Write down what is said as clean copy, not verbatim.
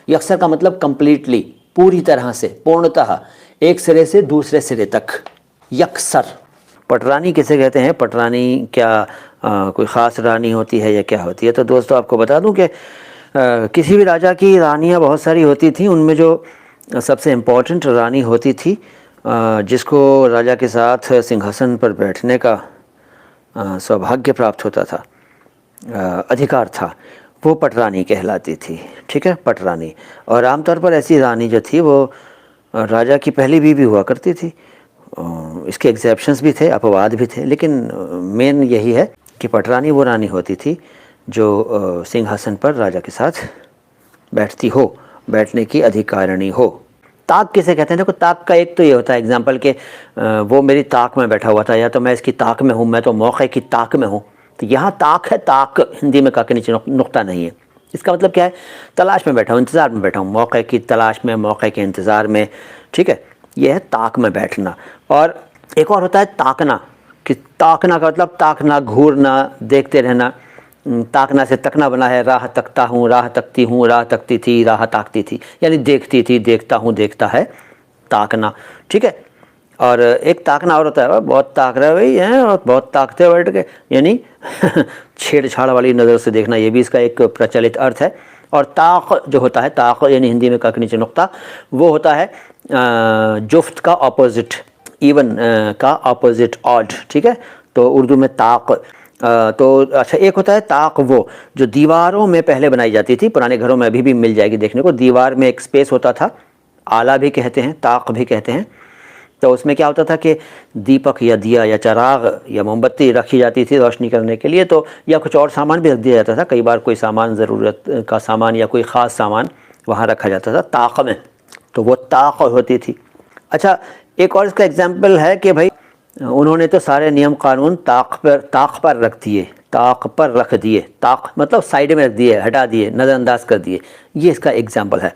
यकसर का मतलब कंप्लीटली, पूरी तरह से, पूर्णतः, एक सिरे से दूसरे सिरे तक, यकसर। पटरानी किसे कहते हैं? पटरानी क्या कोई ख़ास रानी होती है या क्या होती है? तो दोस्तों आपको बता दूं कि किसी भी राजा की रानियां बहुत सारी होती थी, उनमें जो सबसे इम्पोर्टेंट रानी होती थी, जिसको राजा के साथ सिंहासन पर बैठने का सौभाग्य प्राप्त होता था, अधिकार था, वो पटरानी कहलाती थी। ठीक है, पटरानी। और आमतौर पर ऐसी रानी जो थी वो राजा की पहली बीवी हुआ करती थी। इसके एग्जेप्शंस भी थे, अपवाद भी थे, लेकिन मेन यही है कि पटरानी वो रानी होती थी जो सिंहासन पर राजा के साथ बैठती हो, बैठने की अधिकारिणी हो। ताक किसे कहते हैं? देखो, ताक का एक तो ये होता है एग्जाम्पल के वो मेरी ताक में बैठा हुआ था, या तो मैं इसकी ताक में हूँ, मैं तो मौके की ताक में हूँ। तो यहाँ ताक है, ताक हिंदी में का के नीचे नुक्ता नहीं है। इसका मतलब क्या है? तलाश में बैठा हूँ, इंतज़ार में बैठा हूँ, मौके की तलाश में, मौके के इंतज़ार में। ठीक है, यह है ताक में बैठना। और एक और होता है ताकना, कि ताकना का मतलब ताकना, घूरना, देखते रहना। ताकना से तकना बना है, राह तकता हूँ, राह तकती हूँ, राह तकती थी, राह ताकती थी, यानी देखती थी, देखता हूँ, देखता है, ताकना। ठीक है। और एक ताकना और होता है, बहुत ताक रहे भाई हैं, और बहुत ताकते बैठ के, यानी छेड़छाड़ वाली नज़र से देखना, ये भी इसका एक प्रचलित अर्थ है। और ताक जो होता है, ताक यानी हिंदी में का के नीचे नुक्ता, वो होता है जुफ्त का ऑपोजिट, इवन का ऑपोजिट, ऑड। ठीक है, तो उर्दू में ताक। तो अच्छा, एक होता है ताक वो जो दीवारों में पहले बनाई जाती थी, पुराने घरों में अभी भी मिल जाएगी देखने को। दीवार में एक स्पेस होता था, आला भी कहते हैं, ताक भी कहते हैं। तो उसमें क्या होता था कि दीपक या दिया या चिराग या मोमबत्ती रखी जाती थी रोशनी करने के लिए, तो या कुछ और सामान भी रख दिया जाता था। कई बार कोई सामान, ज़रूरत का सामान या कोई ख़ास सामान वहाँ रखा जाता था ताक में, तो वो ताक होती थी। अच्छा, एक और इसका एग्जाम्पल है कि भाई उन्होंने तो सारे नियम कानून ताक पर रख दिए, ताक पर रख दिए। ताक मतलब साइड में रख दिए, हटा दिए, नज़रअंदाज कर दिए, ये इसका एग्जाम्पल है।